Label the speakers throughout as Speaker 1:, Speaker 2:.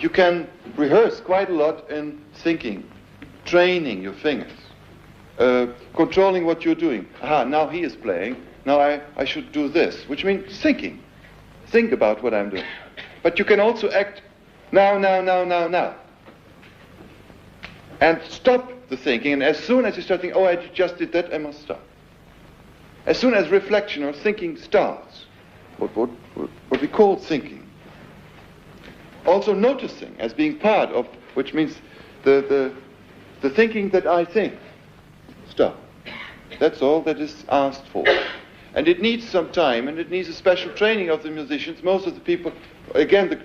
Speaker 1: you can rehearse quite a lot in thinking, training your fingers, controlling what you're doing. Aha, now he is playing, now I should do this, which means thinking. Think about what I'm doing. But you can also act now. And stop the thinking, and as soon as you start thinking, oh, I just did that, I must stop. As soon as reflection or thinking starts, what we call thinking. Also noticing as being part of, which means the thinking that I think. Stop. That's all that is asked for. And it needs some time, and it needs a special training of the musicians. Most of the people, again,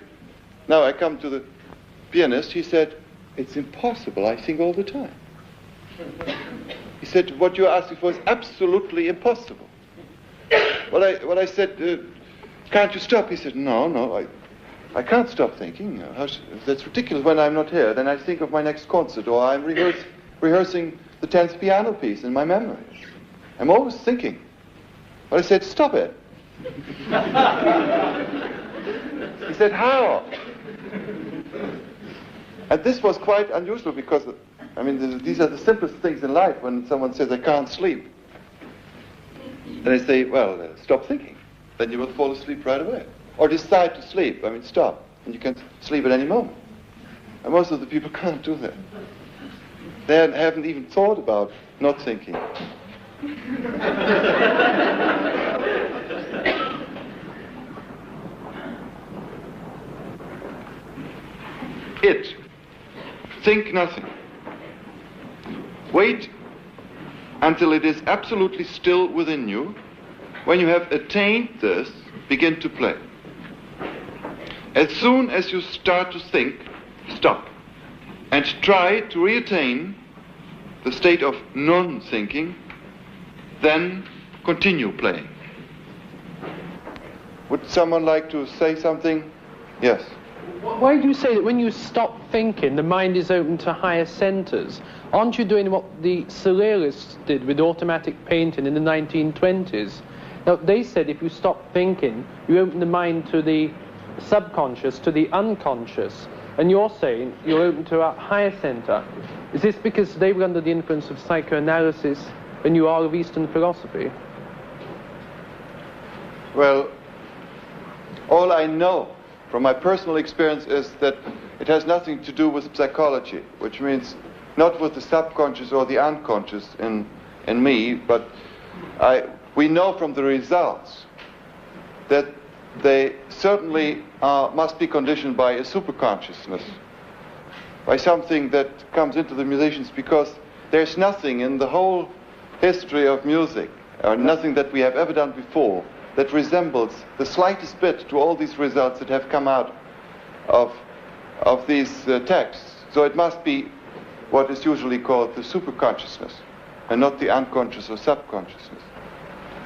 Speaker 1: now I come to the pianist, he said, it's impossible, I think all the time. He said, what you're asking for is absolutely impossible. Well, I said, can't you stop? He said, no, I can't stop thinking. That's ridiculous. When I'm not here, then I think of my next concert, or I'm rehearsing the 10th piano piece in my memory. I'm always thinking. But I said, stop it. He said, how? And this was quite unusual because, I mean, these are the simplest things in life when someone says, I can't sleep. And I say, well, stop thinking. Then you will fall asleep right away. Or decide to sleep. I mean, stop. And you can sleep at any moment. And most of the people can't do that. They haven't even thought about not thinking. Think nothing. Wait until it is absolutely still within you. When you have attained this, begin to play. As soon as you start to think, stop. And try to reattain the state of non-thinking, then continue playing. Would someone like to say something? Yes.
Speaker 2: Why do you say that when you stop thinking, the mind is open to higher centers? Aren't you doing what the surrealists did with automatic painting in the 1920s? Now, they said if you stop thinking, you open the mind to the subconscious, to the unconscious. And you're saying you're open to a higher center. Is this because they were under the influence of psychoanalysis and you are of Eastern philosophy?
Speaker 1: Well, all I know from my personal experience is that it has nothing to do with psychology, which means not with the subconscious or the unconscious in me, but we know from the results that they certainly must be conditioned by a superconsciousness, by something that comes into the musicians, because there's nothing in the whole history of music, or nothing that we have ever done before, that resembles the slightest bit to all these results that have come out of these texts. So it must be what is usually called the superconsciousness, and not the unconscious or subconsciousness.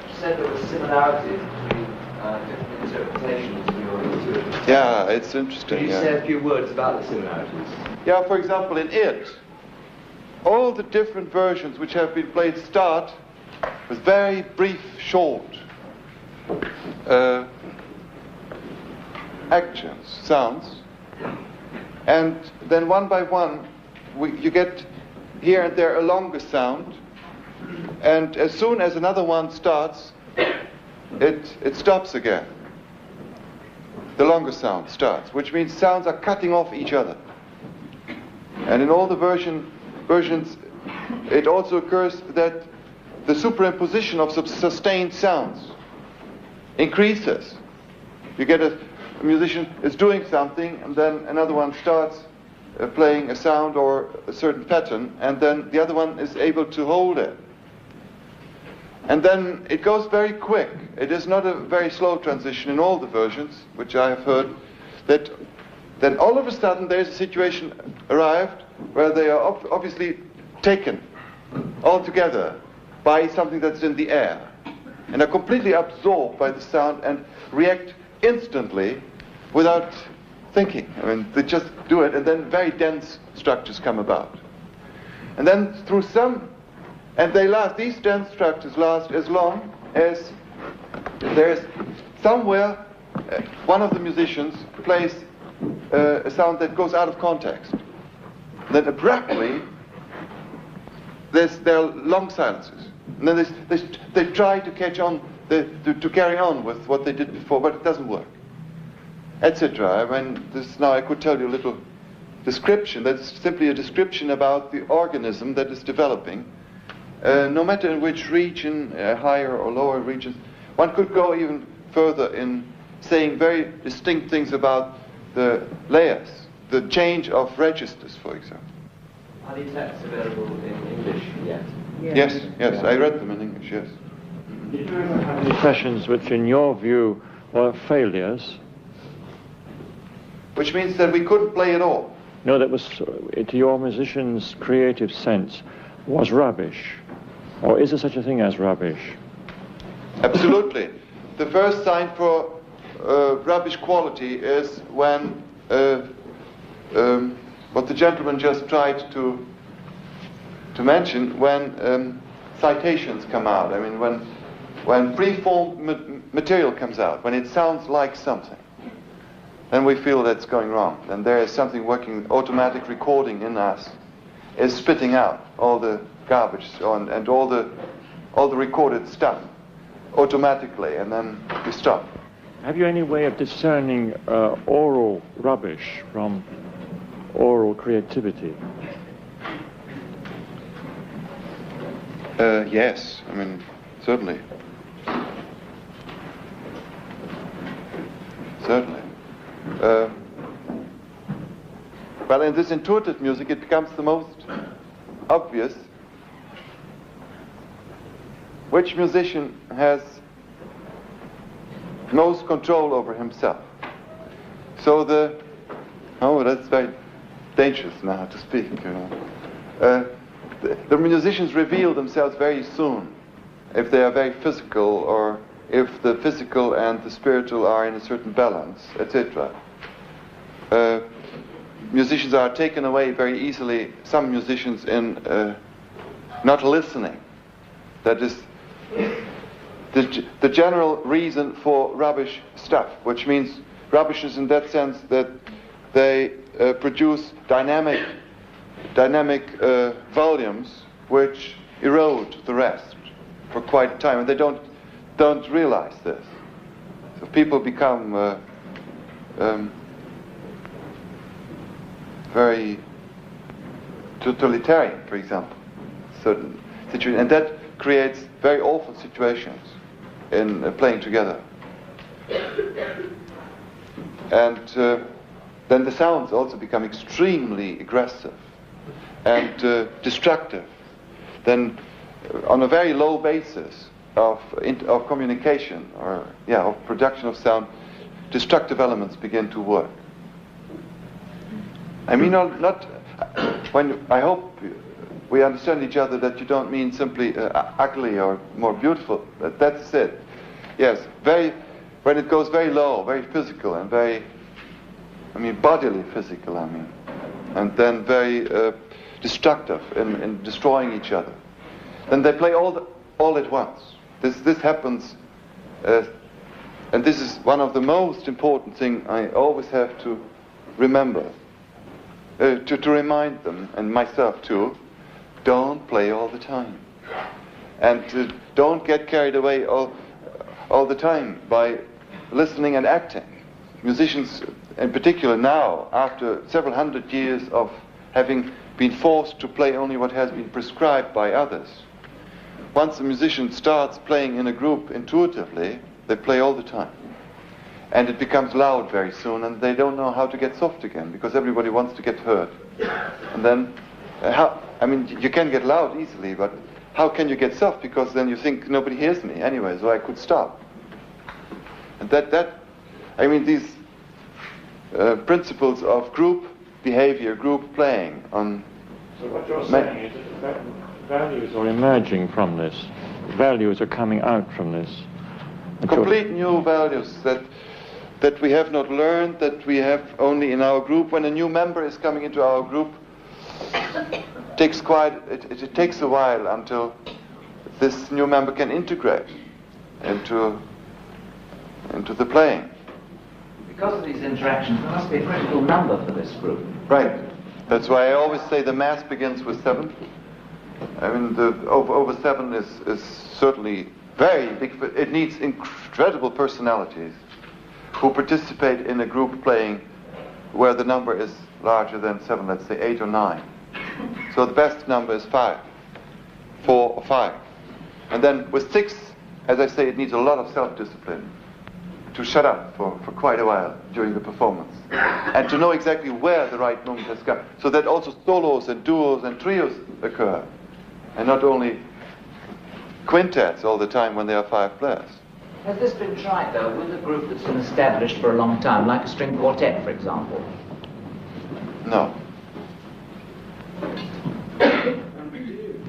Speaker 3: You said there were similarities between different interpretations of your intuition.
Speaker 1: Yeah, it's interesting.
Speaker 3: Can you say a few words about the similarities?
Speaker 1: Yeah, for example, in it, all the different versions which have been played start with very brief, short actions, sounds, and then one by one you get here and there a longer sound, and as soon as another one starts, it stops again. The longer sound starts, which means sounds are cutting off each other. And in all the versions, it also occurs that the superimposition of sustained sounds increases. You get a musician is doing something, and then another one starts playing a sound or a certain pattern, and then the other one is able to hold it. And then it goes very quick. It is not a very slow transition in all the versions, which I have heard, that then all of a sudden there is a situation arrived where they are obviously taken altogether by something that's in the air, and are completely absorbed by the sound and react instantly without thinking. I mean, they just do it, and then very dense structures come about. And then through these dense structures last as long as there's somewhere one of the musicians plays a sound that goes out of context. Then abruptly, there are long silences. And then they try to catch on, to carry on with what they did before, but it doesn't work, etc. I mean, now I could tell you a little description. That's simply a description about the organism that is developing, no matter in which region, higher or lower regions. One could go even further in saying very distinct things about the layers, the change of registers, for example.
Speaker 3: Are these texts available in English yet?
Speaker 1: Yes, I read them in English, yes.
Speaker 4: Did you ever have any sessions which, in your view, were failures?
Speaker 1: Which means that we couldn't play at all.
Speaker 4: No, that was, to your musician's creative sense, was rubbish. Or is there such a thing as rubbish?
Speaker 1: Absolutely. The first sign for rubbish quality is when what the gentleman just tried to mention, when citations come out. I mean, when free-form material comes out, when it sounds like something, then we feel that's going wrong. Then there is something working, automatic recording in us is spitting out all the garbage and all the recorded stuff automatically, and then we stop.
Speaker 4: Have you any way of discerning oral rubbish from oral creativity?
Speaker 1: Yes, I mean, certainly. Certainly. Well, in this intuitive music, it becomes the most obvious which musician has most control over himself. So that's very dangerous now to speak, you know. The musicians reveal themselves very soon if they are very physical, or if the physical and the spiritual are in a certain balance, etc. Musicians are taken away very easily, some musicians, in not listening. That is the general reason for rubbish stuff, which means rubbish is in that sense that they produce dynamic volumes which erode the rest for quite a time, and they don't realize this. So people become very totalitarian, for example, certain situations, and that creates very awful situations in playing together. And then the sounds also become extremely aggressive and destructive. Then on a very low basis of communication, or of production of sound, destructive elements begin to work. I mean, not when I hope we understand each other, that you don't mean simply ugly or more beautiful. That's it. Yes, when it goes very low, very physical, and very, bodily physical, and then very destructive in destroying each other. Then they play all at once. This happens, and this is one of the most important things I always have to remember, to remind them, and myself too. Don't play all the time, and don't get carried away all the time by listening and acting. Musicians, in particular now, after several hundred years of having been forced to play only what has been prescribed by others, once a musician starts playing in a group intuitively, they play all the time. And it becomes loud very soon, and they don't know how to get soft again, because everybody wants to get heard. And then, you can get loud easily, but how can you get soft? Because then you think nobody hears me anyway, so I could stop. And these principles of group behavior, group playing on...
Speaker 4: So what you're saying is that values are emerging from this. Values are coming out from this.
Speaker 1: Complete new values that we have not learned, that we have only in our group. When a new member is coming into our group, it takes a while until this new member can integrate into the playing.
Speaker 3: Because of these interactions, there must be a critical number for this group.
Speaker 1: Right. That's why I always say the mass begins with 7. I mean, the over 7 is certainly very big. It needs incredible personalities who participate in a group playing where the number is larger than 7, let's say 8 or 9. So the best number is 5, 4 or 5. And then with 6, as I say, it needs a lot of self-discipline to shut up for quite a while during the performance and to know exactly where the right moment has come, so that also solos and duos and trios occur and not only quintets all the time when there are 5 players.
Speaker 3: Has this been tried, though, with a group that's been established for a long time, like a string quartet, for example?
Speaker 1: No.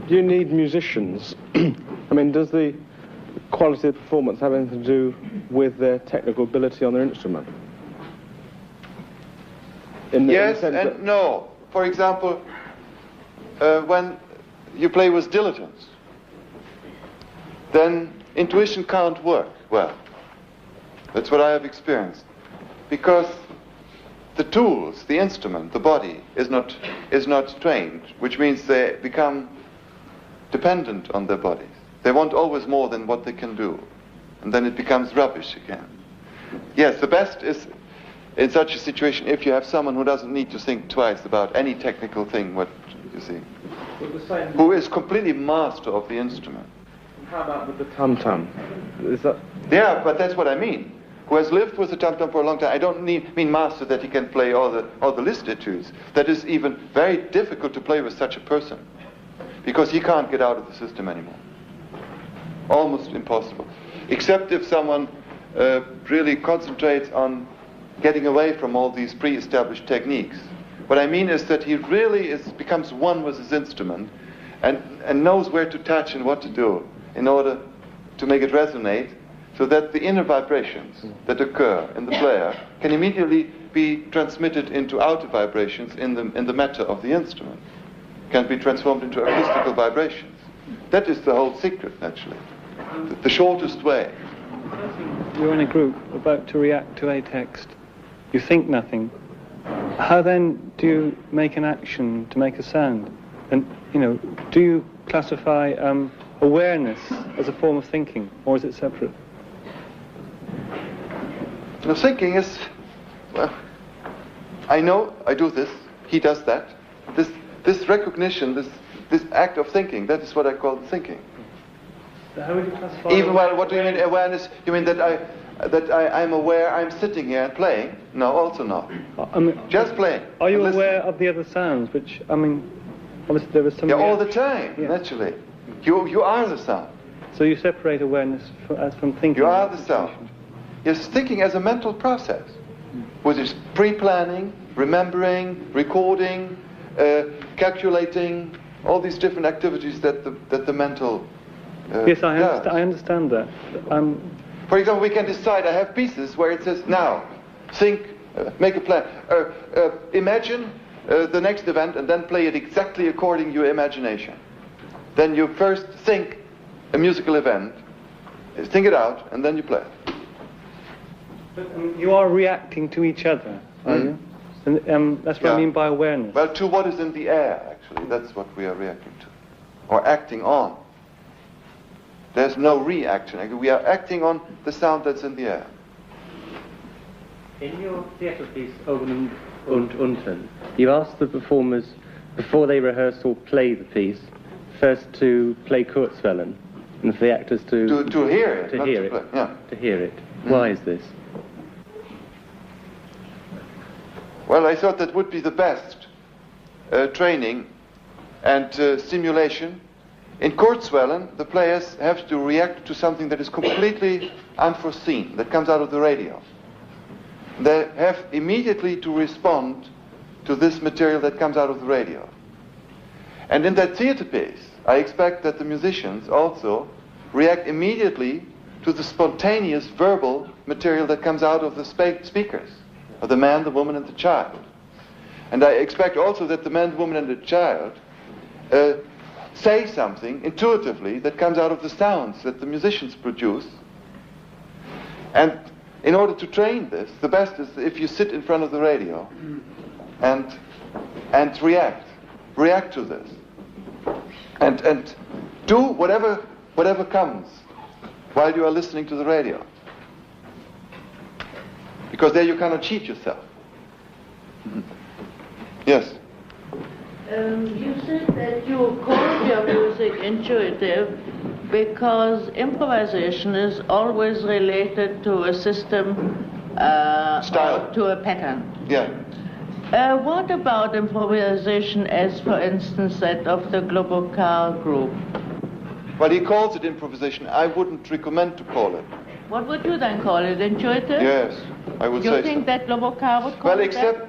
Speaker 5: Do you need musicians? I mean, does the quality of performance have anything to do with their technical ability on their instrument?
Speaker 1: Yes and no. For example, when you play with dilettantes, then intuition can't work well. That's what I have experienced. Because the tools, the instrument, the body is not trained, which means they become dependent on their bodies. They want always more than what they can do. And then it becomes rubbish again. Yes, the best is, in such a situation, if you have someone who doesn't need to think twice about any technical thing, what you see, who is completely master of the instrument.
Speaker 5: How about with the tam-tam? Is that...
Speaker 1: Yeah, but that's what I mean. Who has lived with the tam-tam for a long time. I don't mean master that he can play all the Liszt etudes. That is even very difficult to play with such a person, because he can't get out of the system anymore. Almost impossible. Except if someone really concentrates on getting away from all these pre-established techniques. What I mean is that he really becomes one with his instrument and knows where to touch and what to do in order to make it resonate, so that the inner vibrations that occur in the player can immediately be transmitted into outer vibrations in the matter of the instrument, can be transformed into acoustical vibrations. That is the whole secret, actually. The shortest way.
Speaker 6: You're in a group about to react to a text. You think nothing. How then do you make an action to make a sound? And, do you classify awareness as a form of thinking, or is it separate?
Speaker 1: The thinking is, well, I know I do this, he does that. This recognition, this act of thinking, that is what I call thinking.
Speaker 6: So how would you classify?
Speaker 1: Even well, what do you mean awareness? You mean that I'm aware I'm sitting here and playing? No, also not. Just playing.
Speaker 6: Are you aware of the other sounds? Which, obviously there was some...
Speaker 1: Yeah, all the time, naturally. You are the sound.
Speaker 6: So you separate awareness from thinking?
Speaker 1: You are the sound. Yes, thinking as a mental process, which is pre-planning, remembering, recording, calculating, all these different activities that the mental
Speaker 6: yes, I understand that.
Speaker 1: For example, we can decide, I have pieces where it says, now, think, make a plan, imagine the next event and then play it exactly according to your imagination. Then you first think a musical event, think it out, and then you play it.
Speaker 6: But you are reacting to each other, are you? And that's what I mean by awareness.
Speaker 1: Well, to what is in the air, actually. That's what we are reacting to. Or acting on. There's no reaction. We are acting on the sound that's in the air.
Speaker 7: In your theatre piece, Oben und Unten, you asked the performers, before they rehearse or play the piece, first to play Kurzwellen, and for the actors to
Speaker 1: hear it.
Speaker 7: To hear it.
Speaker 1: Play. Yeah.
Speaker 7: To hear it. Why is this?
Speaker 1: Well, I thought that would be the best training and stimulation. In Kurzwellen, the players have to react to something that is completely unforeseen, that comes out of the radio. They have immediately to respond to this material that comes out of the radio. And in that theater piece, I expect that the musicians also react immediately to the spontaneous verbal material that comes out of the speakers, of the man, the woman, and the child. And I expect also that the man, the woman, and the child say something intuitively that comes out of the sounds that the musicians produce. And in order to train this, the best is if you sit in front of the radio and react to this, and do whatever comes while you are listening to the radio, because there you cannot cheat yourself. Yes.
Speaker 8: You said that you call your music intuitive because improvisation is always related to a system,
Speaker 1: style,
Speaker 8: to a pattern.
Speaker 1: Yeah.
Speaker 8: What about improvisation as, for instance, that of the Globocar group?
Speaker 1: Well, he calls it improvisation. I wouldn't recommend to call it.
Speaker 8: What would you then call it? Intuitive?
Speaker 1: Yes, I would say so.
Speaker 8: You think that Globocar would call it
Speaker 1: except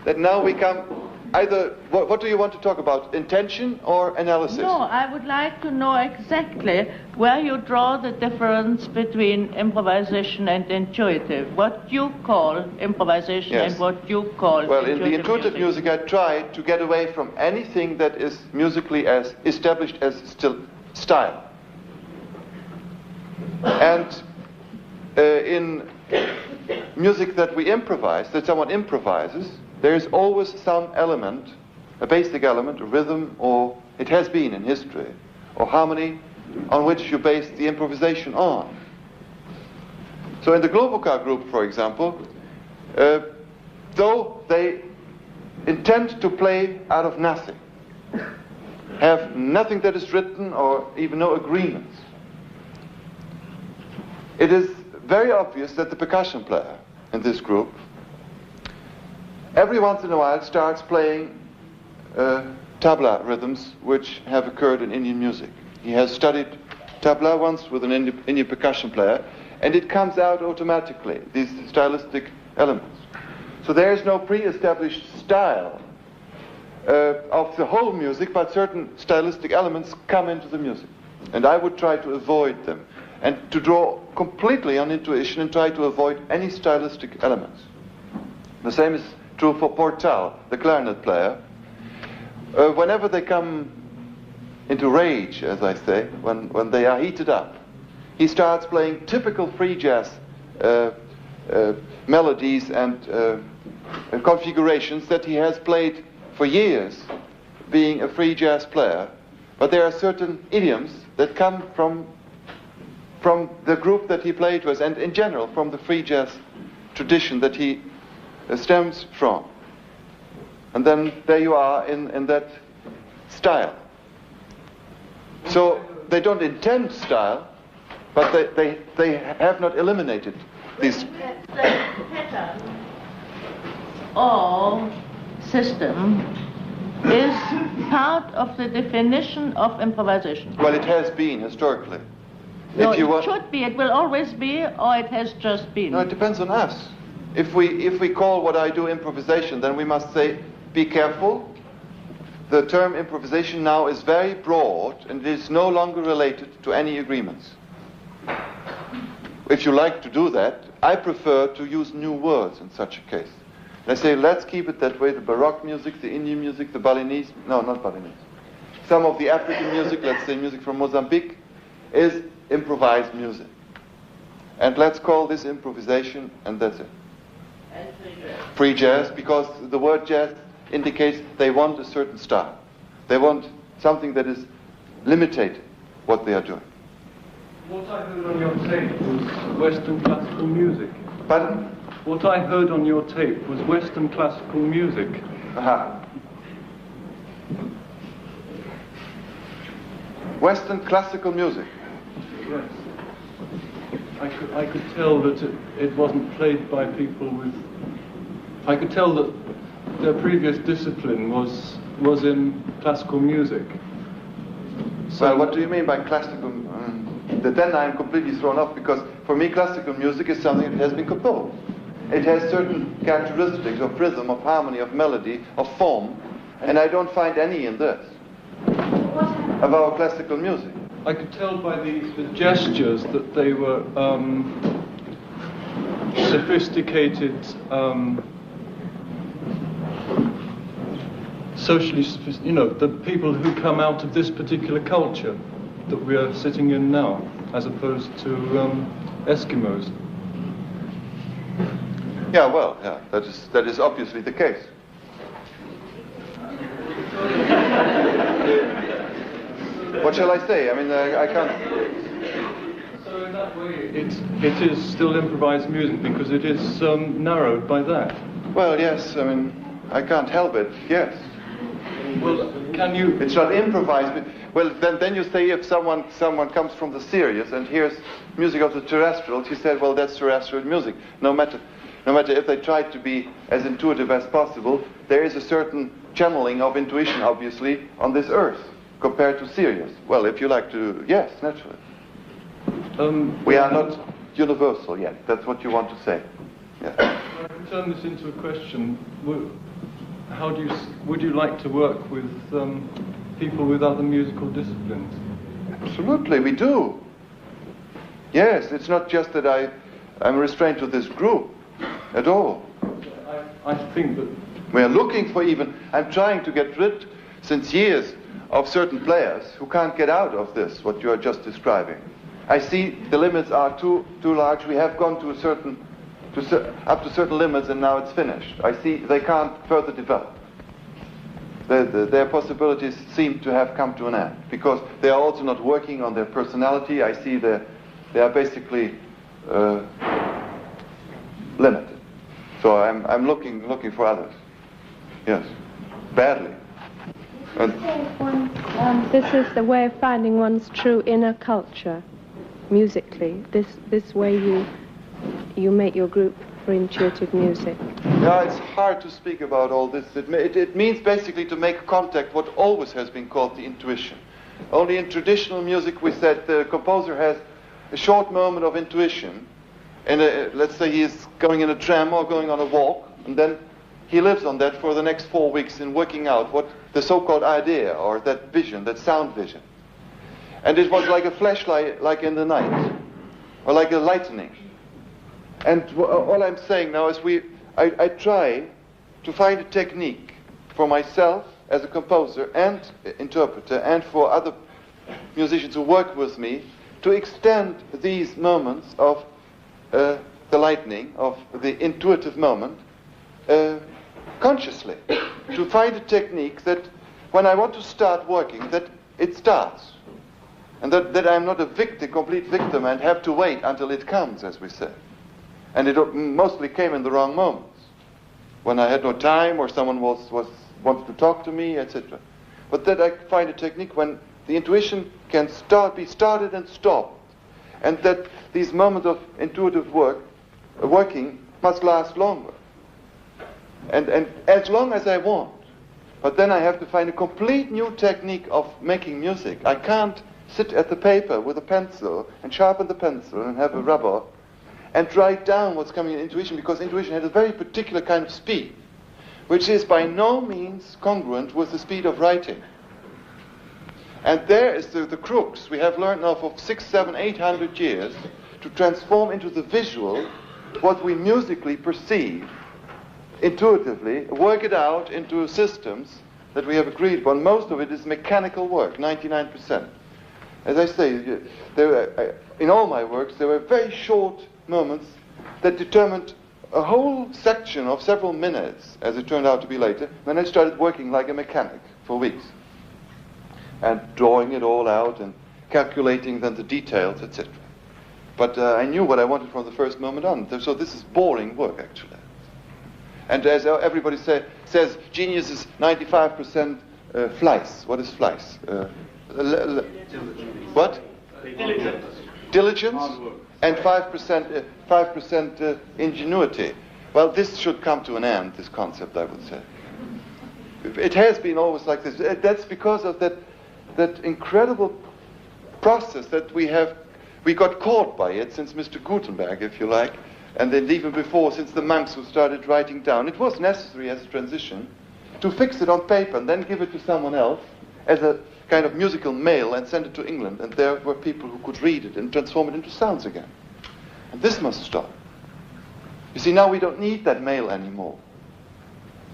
Speaker 1: that now we come either, what do you want to talk about, intention or analysis?
Speaker 8: No, I would like to know exactly where you draw the difference between improvisation and intuitive. What you call improvisation and what you call intuitive.
Speaker 1: Well, in the intuitive music I try to get away from anything that is musically as established as still style. And in music that we improvise, that someone improvises, there is always some element, a basic element, a rhythm, or it has been in history, or harmony, on which you base the improvisation on. So in the Globocar group, for example, though they intend to play out of nothing, have nothing that is written or even no agreements, it is very obvious that the percussion player in this group every once in a while starts playing tabla rhythms which have occurred in Indian music. He has studied tabla once with an Indian percussion player, and it comes out automatically, these stylistic elements. So there is no pre-established style of the whole music, but certain stylistic elements come into the music. And I would try to avoid them, and to draw completely on intuition and try to avoid any stylistic elements. The same is true for Portal, the clarinet player. Whenever they come into rage, as I say, when they are heated up, he starts playing typical free jazz melodies and configurations that he has played for years, being a free jazz player. But there are certain idioms that come from the group that he played with, and in general from the free jazz tradition that he stems from. And then there you are in that style. So they don't intend style, but they have not eliminated these.
Speaker 8: The pattern or system is part of the definition of improvisation.
Speaker 1: Well, it has been historically.
Speaker 8: No, it should be, it will always be, or it has just been.
Speaker 1: No, it depends on us. If we call what I do improvisation, then we must say, be careful. The term improvisation now is very broad and it is no longer related to any agreements. If you like to do that, I prefer to use new words in such a case. I say, let's keep it that way. The Baroque music, the Indian music, the Balinese, no, not Balinese. Some of the African music, let's say music from Mozambique, is improvised music. And let's call this improvisation, and that's it.
Speaker 8: And
Speaker 1: free jazz, because the word jazz indicates they want a certain style. They want something that is limited what they are doing.
Speaker 6: What I heard on your tape was Western classical music.
Speaker 1: Pardon?
Speaker 6: What I heard on your tape was Western classical music.
Speaker 1: Aha. Western classical music.
Speaker 6: Yes. I could tell that it wasn't played by people with... I could tell that their previous discipline was in classical music.
Speaker 1: So well, what do you mean by classical? Then I'm completely thrown off, because for me classical music is something that has been composed. It has certain characteristics of rhythm, of harmony, of melody, of form, and I don't find any in this of our classical music.
Speaker 6: I could tell by the gestures that they were sophisticated, socially sophisticated, you know, the people who come out of this particular culture that we are sitting in now, as opposed to Eskimos.
Speaker 1: Yeah, well, yeah, that is obviously the case. What shall I say? I mean, I can't...
Speaker 9: So in that way, it is still improvised music because it is narrowed by that.
Speaker 1: Well, yes, I mean, I can't help it, yes.
Speaker 9: Well, can you...
Speaker 1: It's not improvised, but, well, then you say if someone comes from the serious and hears music of the terrestrials, he said, well, that's terrestrial music. No matter if they try to be as intuitive as possible, there is a certain channeling of intuition, obviously, on this earth compared to Sirius. Well, if you like to, yes, naturally. We are not universal yet. That's what you want to say. Yeah.
Speaker 9: I can turn this into a question. Would you like to work with people with other musical disciplines?
Speaker 1: Absolutely, we do. Yes, it's not just that I'm restrained to this group at all.
Speaker 9: I think that...
Speaker 1: We are looking for I'm trying to get rid, since years, of certain players who can't get out of this, what you are just describing. I see the limits are too large. We have gone to up to certain limits and now it's finished. I see they can't further develop. Their possibilities seem to have come to an end because they are also not working on their personality. I see they are basically limited. So I'm looking for others. Yes, badly.
Speaker 10: This is the way of finding one's true inner culture, musically. This way you make your group for intuitive music.
Speaker 1: Yeah, it's hard to speak about all this. It means basically to make contact, what always has been called the intuition. Only in traditional music we said the composer has a short moment of intuition, and let's say he is going in a tram or going on a walk, and then he lives on that for the next 4 weeks in working out what the so-called idea or that vision, that sound vision. And it was like a flashlight, like in the night, or like a lightning. And all I'm saying now is I try to find a technique for myself as a composer and interpreter and for other musicians who work with me to extend these moments of the lightning, of the intuitive moment, consciously. To find a technique that when I want to start working, that it starts. And that I'm not a complete victim and have to wait until it comes, as we say. And it mostly came in the wrong moments, when I had no time or someone wants to talk to me, etc. But that I find a technique when the intuition can be started and stopped, and that these moments of intuitive working must last longer, and as long as I want. But then I have to find a complete new technique of making music. I can't sit at the paper with a pencil and sharpen the pencil and have a rubber and write down what's coming in intuition, because intuition has a very particular kind of speed, which is by no means congruent with the speed of writing. And there is the crux we have learned now for 600, 700, 800 years to transform into the visual what we musically perceive intuitively, work it out into systems that we have agreed upon. Most of it is mechanical work, 99%. As I say, in all my works, there were very short moments that determined a whole section of several minutes, as it turned out to be later, when I started working like a mechanic for weeks. And drawing it all out and calculating then the details, etc. But I knew what I wanted from the first moment on. So this is boring work, actually. And as everybody says, genius is 95% fleiss. What is fleiss? What? Diligence. And 5% ingenuity. Well, this should come to an end, this concept, I would say. It has been always like this. That's because of that incredible process that we got caught by it since Mr. Gutenberg, if you like, and then even before, since the monks who started writing down. It was necessary as a transition to fix it on paper and then give it to someone else as a kind of musical mail and send it to England, and there were people who could read it and transform it into sounds again. And this must stop. You see, now we don't need that mail anymore.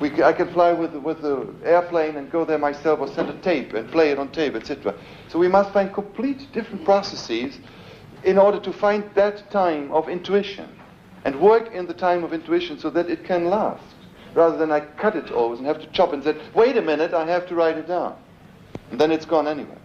Speaker 1: I can fly with the airplane and go there myself, or send a tape and play it on tape, etc. So we must find complete different processes in order to find that time of intuition. and work in the time of intuition so that it can last, rather than I cut it always and have to chop and say, wait a minute, I have to write it down. And then it's gone anyway.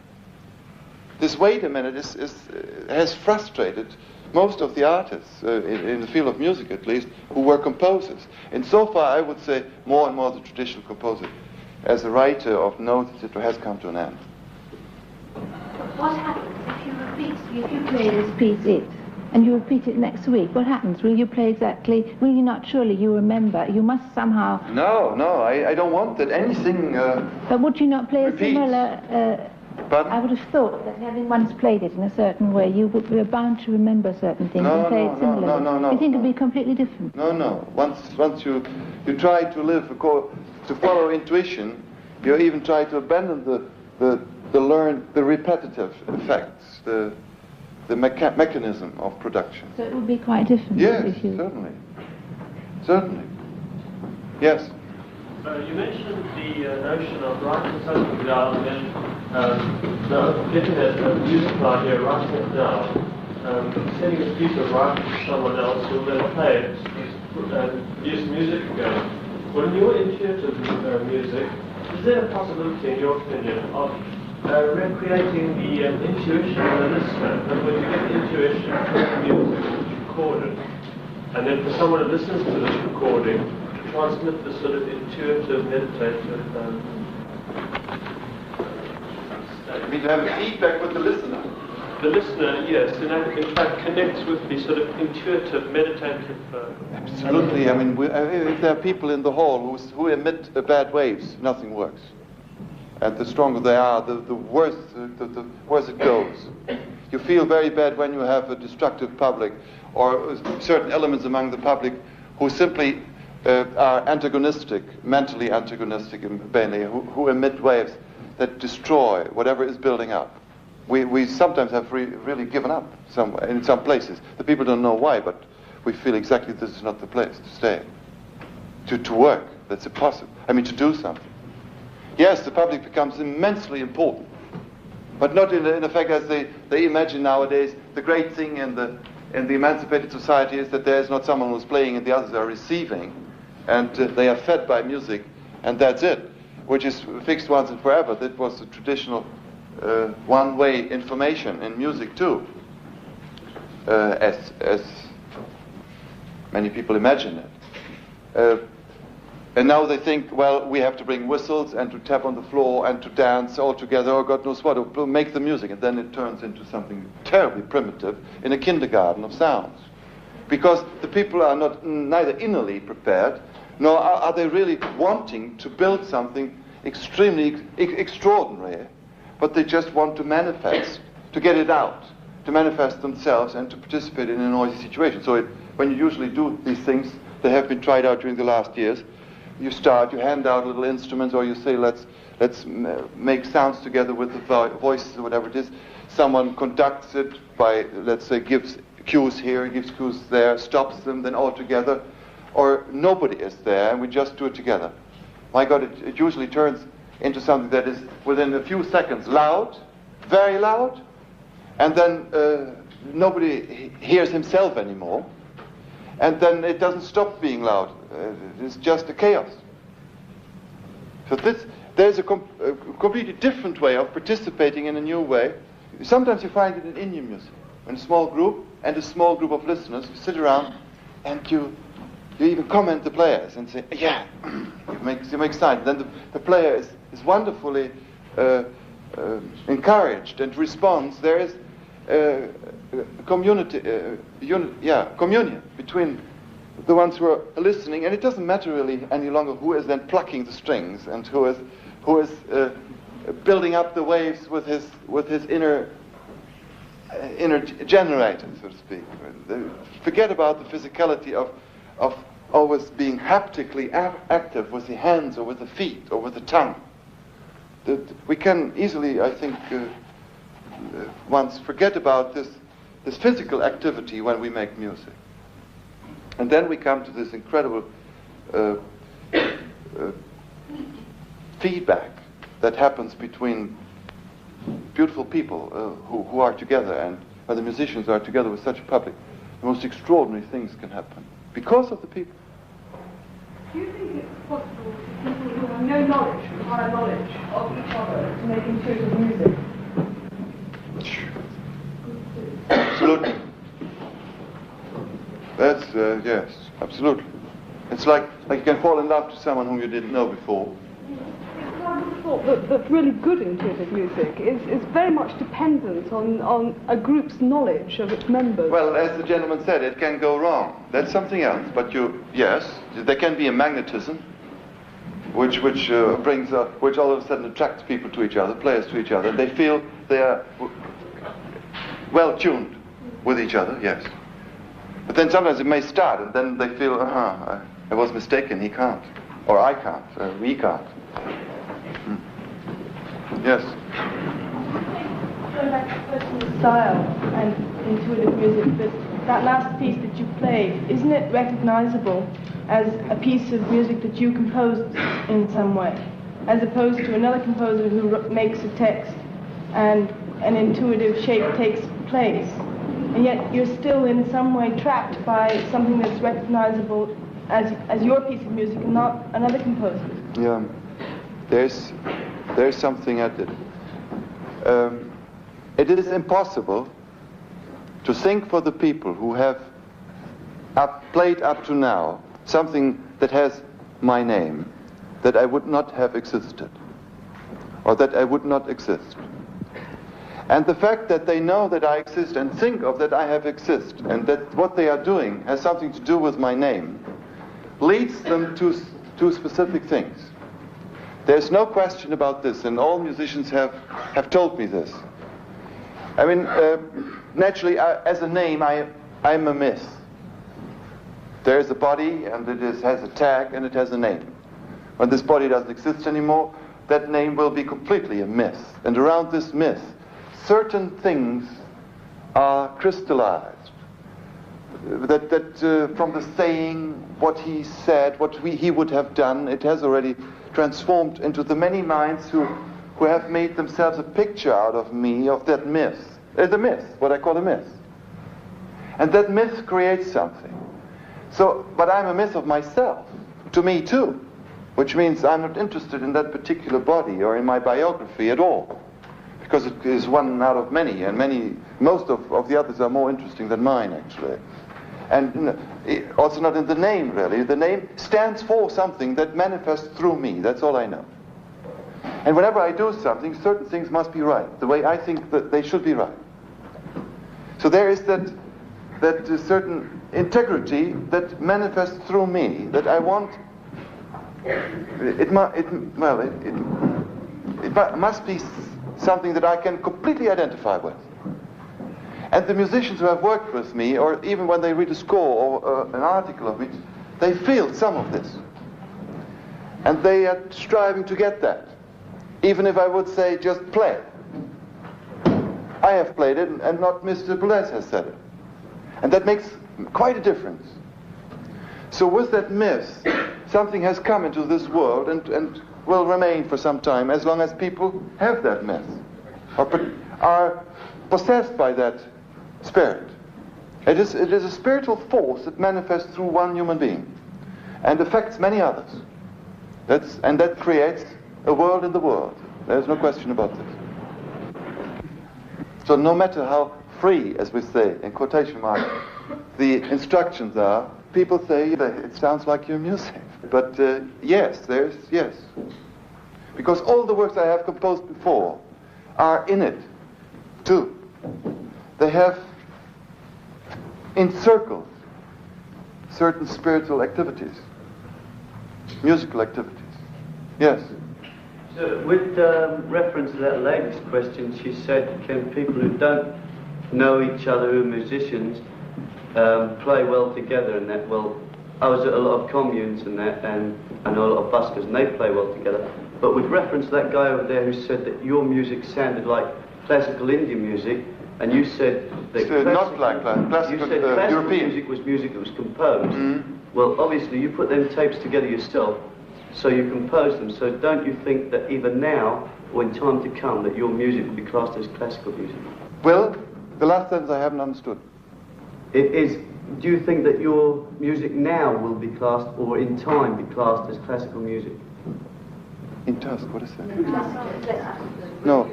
Speaker 1: This wait a minute has frustrated most of the artists, in the field of music at least, who were composers. And so far, I would say, more and more the traditional composer, as a writer of notes, etc., has come to an end.
Speaker 11: What happens if you play this piece and you repeat it next week? What happens? Will you play exactly? Will you not? Surely you remember. You must somehow.
Speaker 1: No, I don't want that anything.
Speaker 11: But would you not play
Speaker 1: repeats.
Speaker 11: a similar?
Speaker 1: Pardon?
Speaker 11: I would have thought that having once played it in a certain way, you would be bound to remember certain things and play it similarly.
Speaker 1: No.
Speaker 11: You think it would be completely different?
Speaker 1: No. Once you try to live to follow intuition, you even try to abandon the repetitive effects, the mechanism of production.
Speaker 11: So it would be quite different.
Speaker 1: Yes,
Speaker 11: if you...
Speaker 1: certainly. Yes.
Speaker 9: You mentioned the notion of writing something down and then getting a music idea, writing it down, sending a piece of writing to someone else who will then play it and use music again. When you're intuitive music, is there a possibility, in your opinion, of recreating the intuition of the listener? In other words, you get the intuition from the music which is recorded, and then for someone who listens to this recording, transmit the sort of intuitive, meditative.
Speaker 1: You mean to have a feedback with the listener?
Speaker 9: The listener, yes, and that in fact connects with the sort of intuitive, meditative.
Speaker 1: Absolutely. I mean, if there are people in the hall who emit bad waves, nothing works. And the stronger they are, the worse it goes. You feel very bad when you have a destructive public, or certain elements among the public who simply are antagonistic, mentally antagonistic, who emit waves that destroy whatever is building up. We sometimes have really given up in some places. The people don't know why, but we feel exactly this is not the place to stay, to work. That's impossible. I mean, to do something. Yes, the public becomes immensely important, but not in effect as they imagine nowadays. The great thing in the emancipated society is that there is not someone who's playing and the others are receiving, and they are fed by music, and that's it, which is fixed once and forever. That was the traditional one-way information in music too, as many people imagine it. And now they think, well, we have to bring whistles and to tap on the floor and to dance all together, or God knows what, to make the music. And then it turns into something terribly primitive in a kindergarten of sounds. Because the people are neither innerly prepared, nor are they really wanting to build something extremely extraordinary, but they just want to manifest, to get it out, to manifest themselves and to participate in a noisy situation. So when you usually do these things, they have been tried out during the last years, you hand out little instruments, or you say, let's make sounds together with the voices or whatever it is. Someone conducts it by, let's say, gives cues here, gives cues there, stops them, then all together. Or nobody is there, and we just do it together. My God, it usually turns into something that is, within a few seconds, loud, very loud, and then nobody hears himself anymore. And then it doesn't stop being loud. It's just a chaos. So there's a completely different way of participating in a new way. Sometimes you find it in Indian music. When a small group of listeners sit around and you even comment the players and say, yeah, you make signs. Then the player is wonderfully encouraged and responds. There is communion between the ones who are listening, and it doesn't matter really any longer who is then plucking the strings and who is building up the waves with his inner generator, so to speak. Forget about the physicality of always being haptically active with the hands or with the feet or with the tongue. We can easily, I think, once forget about this physical activity when we make music. And then we come to this incredible feedback that happens between beautiful people who are together, and when the musicians are together with such a public. the most extraordinary things can happen because of the people.
Speaker 12: Do you think it's possible for people who have no knowledge, prior knowledge of each other, to make intuitive music?
Speaker 1: Absolutely. That's, yes, absolutely. It's like you can fall in love to someone whom you didn't know before.
Speaker 12: I would have thought that really good intuitive music is very much dependent on a group's knowledge of its members.
Speaker 1: Well, as the gentleman said, it can go wrong. That's something else. But yes, there can be a magnetism, which brings, which all of a sudden attracts people to each other, players to each other. They feel they are well tuned with each other. Yes. But then sometimes it may start, and then they feel, I was mistaken. He can't, or I can't, or we can't. Yes.
Speaker 13: Going back to personal style and intuitive music, that last piece that you played, isn't it recognizable as a piece of music that you composed in some way, as opposed to another composer who makes a text and an intuitive shape takes place, and yet you're still in some way trapped by something that's recognizable as your piece of music and not another composer's?
Speaker 1: Yeah. There's something at it. It is impossible to think for the people who have played up to now something that has my name, that I would not have existed, or that I would not exist. And the fact that they know that I exist and think of that I have exist, and that what they are doing has something to do with my name, leads them to specific things. There's no question about this, and all musicians have told me this. I mean, naturally, as a name, I'm a myth. There's a body, and it has a tag, and it has a name. When this body doesn't exist anymore, that name will be completely a myth. And around this myth, certain things are crystallized. That from the saying, what he said, what he would have done, it has already transformed into the many minds who have made themselves a picture out of me, of that myth. The myth, what I call a myth. And that myth creates something. So, but I'm a myth of myself, to me too, which means I'm not interested in that particular body or in my biography at all, because it is one out of many, and most of the others are more interesting than mine, actually. And also not in the name, really. The name stands for something that manifests through me. That's all I know. And whenever I do something, certain things must be right, the way I think that they should be right. So there is that certain integrity that manifests through me, that I want. It must be something that I can completely identify with. And the musicians who have worked with me, or even when they read a score or an article of me, they feel some of this. And they are striving to get that. Even if I would say, just play. I have played it, and not Mr. Boulez has said it. And that makes quite a difference. So with that myth, something has come into this world and will remain for some time, as long as people have that myth, or are possessed by that spirit. It is a spiritual force that manifests through one human being and affects many others. And that creates a world in the world. There's no question about this. So no matter how free, as we say, in quotation marks, the instructions are, people say, it sounds like your music. But yes. Because all the works I have composed before are in it, too. They have encircled certain spiritual activities, musical activities. Yes?
Speaker 14: So with reference to that lady's question, she said, can people who don't know each other, who are musicians, play well together? And that, well, I was at a lot of communes and that, and I know a lot of buskers, and they play well together. But with reference to that guy over there who said that your music sounded like classical Indian music, and you said that classical
Speaker 1: European
Speaker 14: music was music that was composed.
Speaker 1: Mm-hmm.
Speaker 14: Well, obviously you put them tapes together yourself, so you compose them. So don't you think that even now, or in time to come, that your music will be classed as classical music?
Speaker 1: Well, the last sentence I haven't understood.
Speaker 14: do you think that your music now will be classed, or in time be classed, as classical music?
Speaker 1: In task, what is that? No.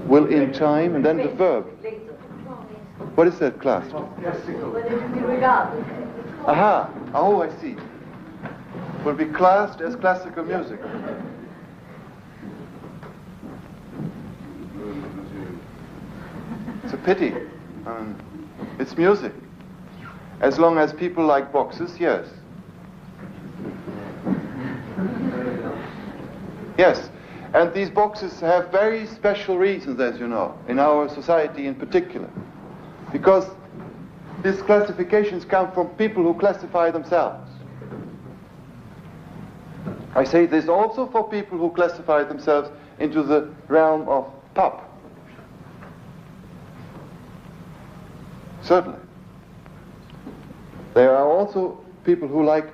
Speaker 1: Will in time, and then the verb. What is that class? Aha! Oh, I see. Will be classed as classical music. It's a pity. It's music. As long as people like boxes, yes. Yes. And these boxes have very special reasons, as you know, in our society in particular. Because these classifications come from people who classify themselves. I say this also for people who classify themselves into the realm of pop. Certainly. There are also people who like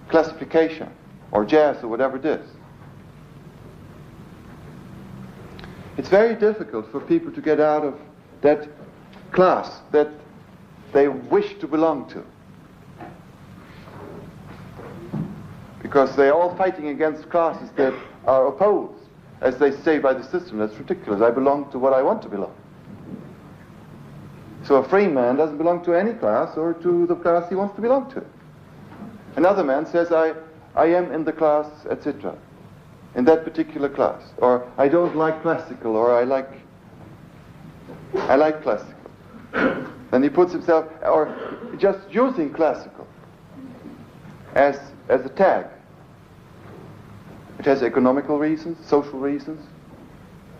Speaker 1: classification, or jazz, or whatever it is. It's very difficult for people to get out of that class that they wish to belong to. Because they are all fighting against classes that are opposed, as they say, by the system. That's ridiculous. I belong to what I want to belong. So a free man doesn't belong to any class or to the class he wants to belong to. Another man says, I am in the class, etc., in that particular class. Or I don't like classical, or I like classical. Then he puts himself, or just using classical as a tag. It has economical reasons, social reasons.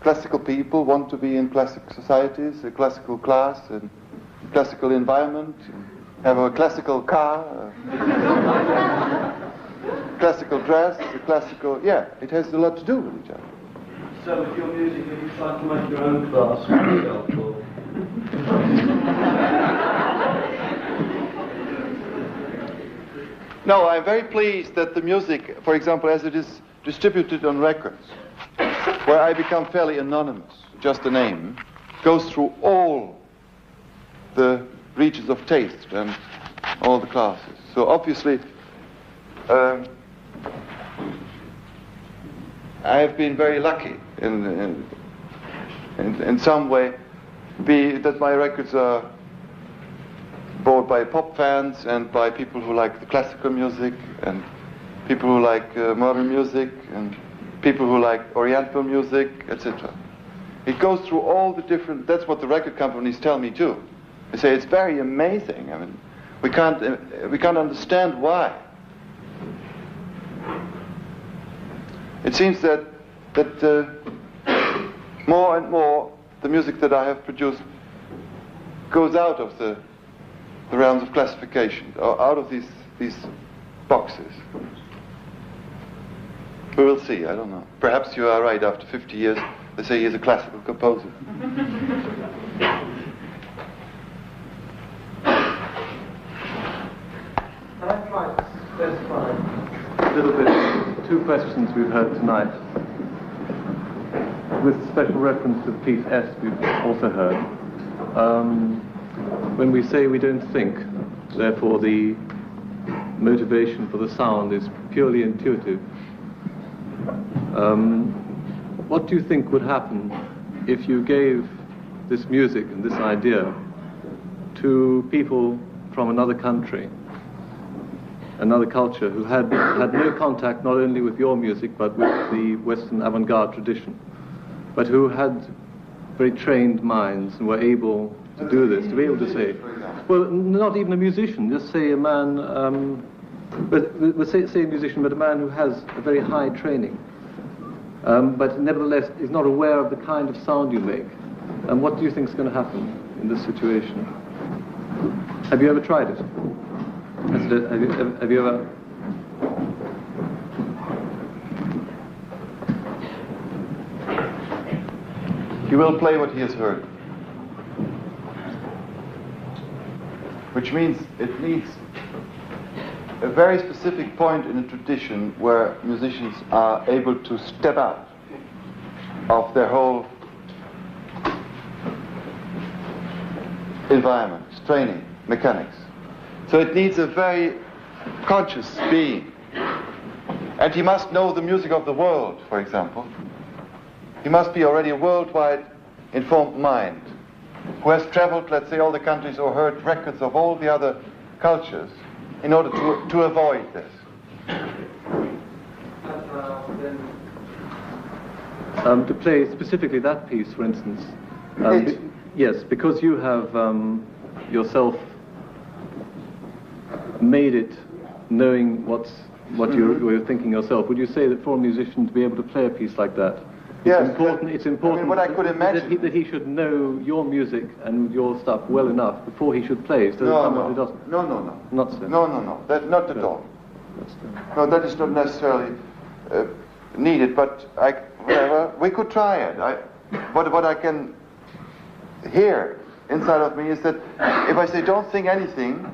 Speaker 1: Classical people want to be in classical societies, a classical class, and classical environment, have a classical car, classical dress, a classical, yeah, it has a lot to do with each other.
Speaker 14: So with your music, have you tried to make your own class for yourself, or?
Speaker 1: No, I'm very pleased that the music, for example, as it is distributed on records, where I become fairly anonymous, just a name, goes through all the regions of taste and all the classes. So obviously, I have been very lucky in some way, be that my records are bought by pop fans and by people who like the classical music and people who like modern music and people who like oriental music, etc. It goes through all the different, that's what the record companies tell me too. They say it's very amazing. I mean, we can't understand why. It seems that more and more the music that I have produced goes out of the realms of classification, or out of these boxes. We will see, I don't know. Perhaps you are right, after 50 years, they say he is a classical composer.
Speaker 3: Can I try to specify
Speaker 15: a little bit, two questions we've heard tonight. With special reference to the piece S we've also heard. When we say we don't think, therefore the motivation for the sound is purely intuitive, what do you think would happen if you gave this music and this idea to people from another country, another culture, who had no contact not only with your music but with the Western avant-garde tradition, but who had very trained minds and were able to do this, to be able to say, well, not even a musician, just say a man, but say a musician, but a man who has a very high training, but nevertheless is not aware of the kind of sound you make. And what do you think is going to happen in this situation? Have you ever tried it? Have you ever?
Speaker 1: He will play what he has heard. Which means it needs a very specific point in a tradition where musicians are able to step out of their whole environment, training, mechanics. So it needs a very conscious being. And he must know the music of the world, for example. He must be already a worldwide informed mind who has traveled, let's say, all the countries or heard records of all the other cultures in order to avoid this.
Speaker 15: To play specifically that piece, for instance, yes, because you have yourself made it knowing what you're thinking yourself. Would you say that for a musician to be able to play a piece like that,
Speaker 1: yes,
Speaker 15: it's important
Speaker 1: I mean, what I could imagine
Speaker 15: that he should know your music and your stuff well enough before he should play, so that someone who doesn't.
Speaker 1: No.
Speaker 15: Not so.
Speaker 1: No. That's not at all. No, that is not necessarily needed, but we could try it. What I can hear inside of me is that if I say don't think anything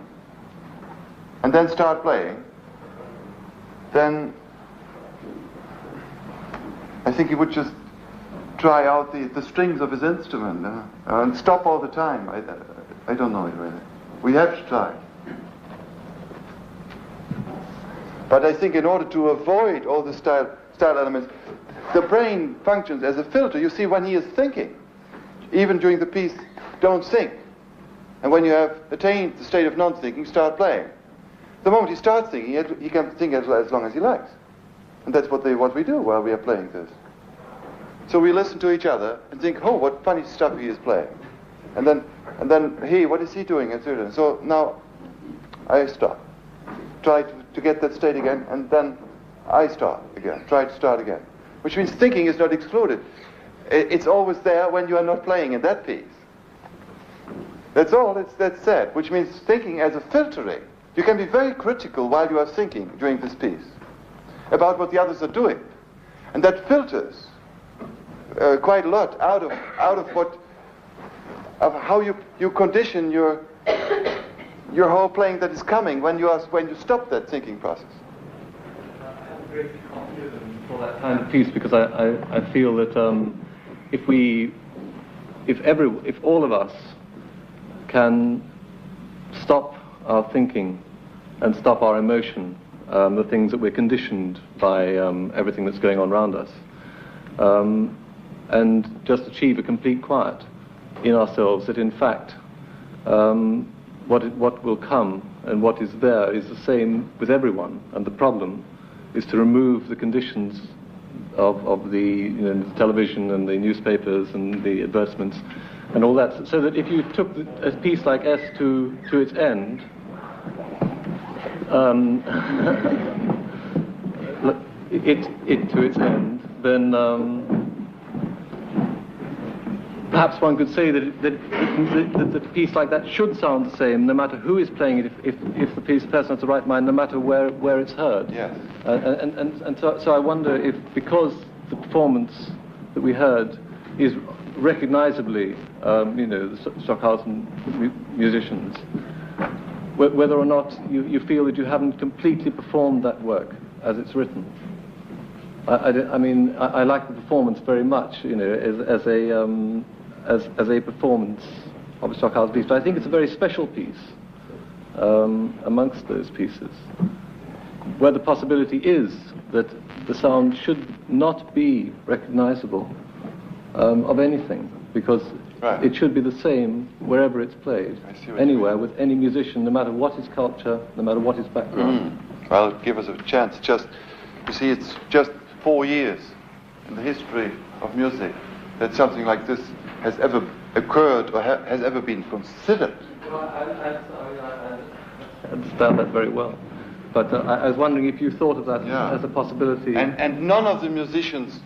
Speaker 1: and then start playing, then I think he would just try out the strings of his instrument and stop all the time. I don't know it really. We have to try. But I think in order to avoid all the style elements, the brain functions as a filter. You see, when he is thinking, even during the piece, don't think. And when you have attained the state of non-thinking, start playing. The moment he starts thinking, he can think as long as he likes. And that's what we do while we are playing this. So we listen to each other and think, oh, what funny stuff he is playing. And then what is he doing? And so now I stop. Try to get that state again, and then I start again. Try to start again. Which means thinking is not excluded. It's always there when you are not playing in that piece. That's all that's said, which means thinking as a filtering. You can be very critical while you are thinking during this piece about what the others are doing. And that filters quite a lot out of how you condition your whole playing that is coming when you stop that thinking process.
Speaker 15: I have great confidence for that kind of piece because I feel that if all of us can stop our thinking and stop our emotion, the things that we're conditioned by everything that's going on around us, and just achieve a complete quiet in ourselves, that in fact what will come and what is there is the same with everyone, and the problem is to remove the conditions of the the television and the newspapers and the advertisements and all that, so that if you took a piece like S to its end, it to its end, then perhaps one could say that a piece like that should sound the same, no matter who is playing it, if the person has the right mind, no matter where it's heard.
Speaker 1: Yes.
Speaker 15: And so I wonder if, because the performance that we heard is recognizably, the Stockhausen musicians, whether or not you feel that you haven't completely performed that work as it's written. I mean, I like the performance very much, as a performance of a Stockhausen piece, but I think it's a very special piece amongst those pieces, where the possibility is that the sound should not be recognizable of anything, because it should be the same wherever it's played, anywhere, with any musician, no matter what his culture, no matter what his background.
Speaker 1: Well, give us a chance. You see, it's just 4 years in the history of music that something like this has ever occurred or has ever been considered.
Speaker 15: Well, I understand that very well. But I was wondering if you thought of that as a possibility.
Speaker 1: And none of the musicians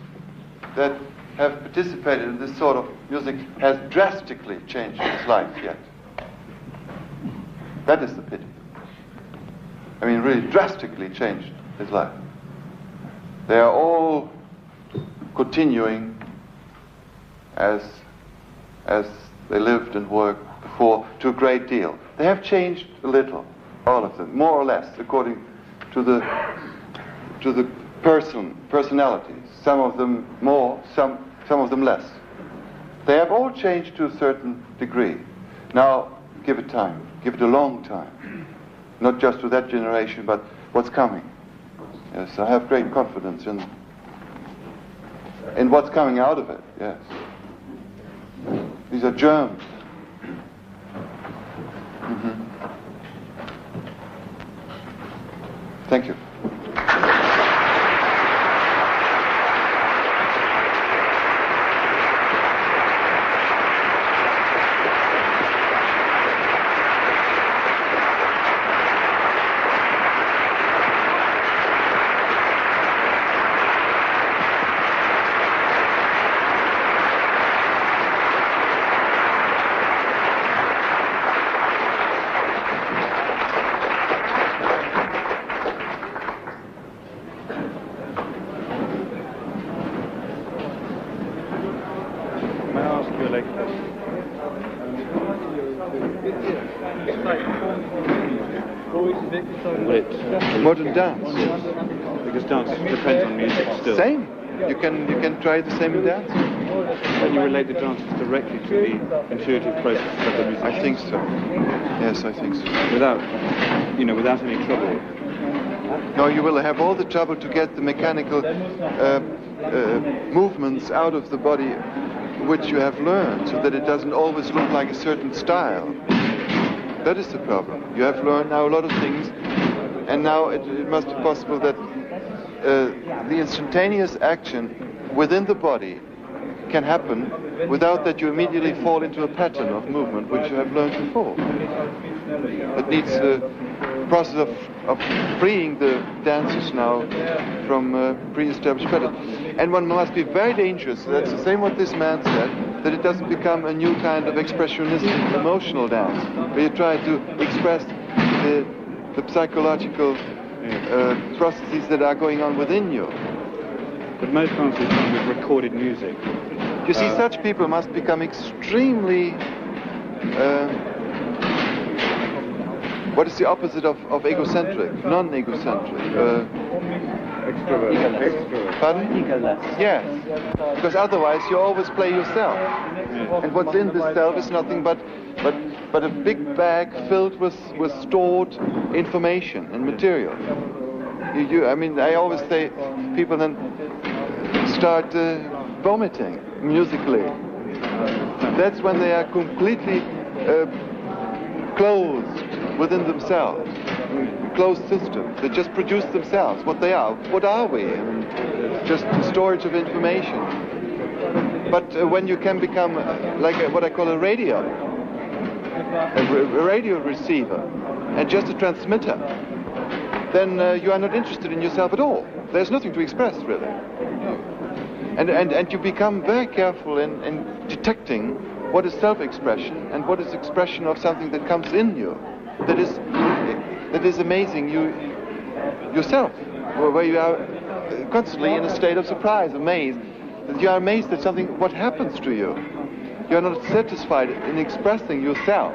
Speaker 1: that have participated in this sort of music has drastically changed his life yet. That is the pity. I mean, really drastically changed his life. They are all continuing as they lived and worked before, to a great deal. They have changed a little, all of them, more or less, according to the personalities. Some of them more, some of them less. They have all changed to a certain degree. Now, give it time. Give it a long time. Not just to that generation, but what's coming. Yes, I have great confidence in what's coming out of it, yes. These are germs. Thank you. Modern dance.
Speaker 16: Because dance depends on music still.
Speaker 1: Same. You can try the same in dance.
Speaker 16: Can you relate the dances directly to the intuitive process of the music?
Speaker 1: I think so. Yes, I think so.
Speaker 16: Without any trouble.
Speaker 1: No, you will have all the trouble to get the mechanical movements out of the body which you have learned, so that it doesn't always look like a certain style. That is the problem. You have learned now a lot of things, and now it must be possible that the instantaneous action within the body can happen without that you immediately fall into a pattern of movement which you have learned before. It needs a process of freeing the dancers now from pre-established patterns. And one must be very dangerous, that's the same what this man said, that it doesn't become a new kind of expressionistic emotional dance, where you try to express the psychological processes that are going on within you.
Speaker 16: But most dancers come with recorded music.
Speaker 1: You see, such people must become extremely... what is the opposite of egocentric? Non-egocentric.
Speaker 16: Extrovert.
Speaker 1: Pardon? Yes. Because otherwise you always play yourself. And what's in this self is nothing but a big bag filled with stored information and material. I always say people then start vomiting musically. That's when they are completely closed within themselves. Closed system. They just produce themselves. What they are. What are we? Just storage of information. But when you can become like what I call a radio receiver, and just a transmitter, then you are not interested in yourself at all. There's nothing to express, really. And you become very careful in detecting what is self-expression and what is expression of something that comes in you. That is amazing yourself, where you are constantly in a state of surprise, amazed. You are amazed at something, what happens to you. You are not satisfied in expressing yourself,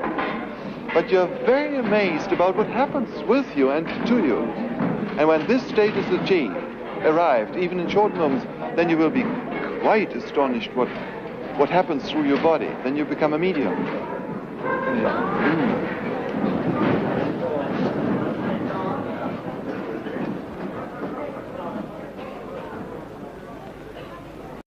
Speaker 1: but you are very amazed about what happens with you and to you. And when this state is arrived, even in short moments, then you will be quite astonished what happens through your body. Then you become a medium.